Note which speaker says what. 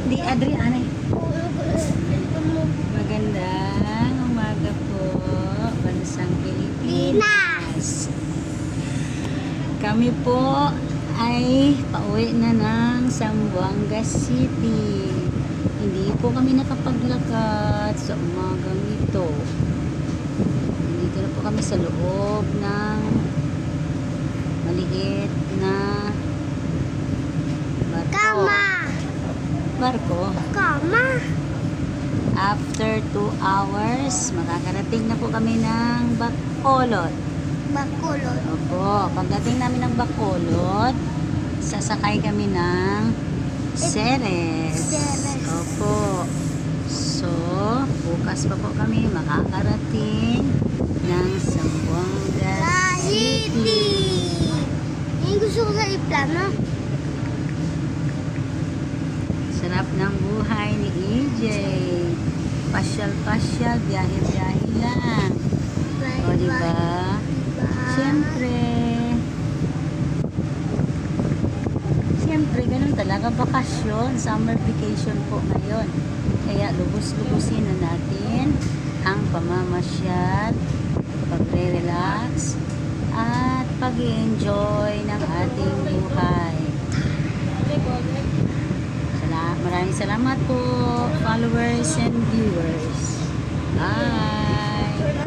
Speaker 1: Di, Adriana. Magandang umaga po, bansang Pilipinas. Kami po ay pauwi na ng Zamboanga City. Hindi po kami nakapaglakad sa umagang ito. Dito na po kami sa loob ng maliit na barko. After 2 hours, makakarating na po kami ng Bacolod. Opo, pagdating namin ng Bacolod, sasakay kami ng Ceres. Opo. So, bukas pa po kami makakarating ng Zamboanga City.
Speaker 2: Yung gusto ko sa iplano.
Speaker 1: Sarap ng buhay ni EJ. Pasyal-pasyal, biyahe-biyahe lang. O, diba? Siyempre, ganun talaga. Bakasyon, summer vacation po ngayon. Kaya lubos-lubusin na natin ang pamamasyal, pagre-relax, at pag-enjoy ng ating buhay. Maraming salamat po, followers and viewers. Bye!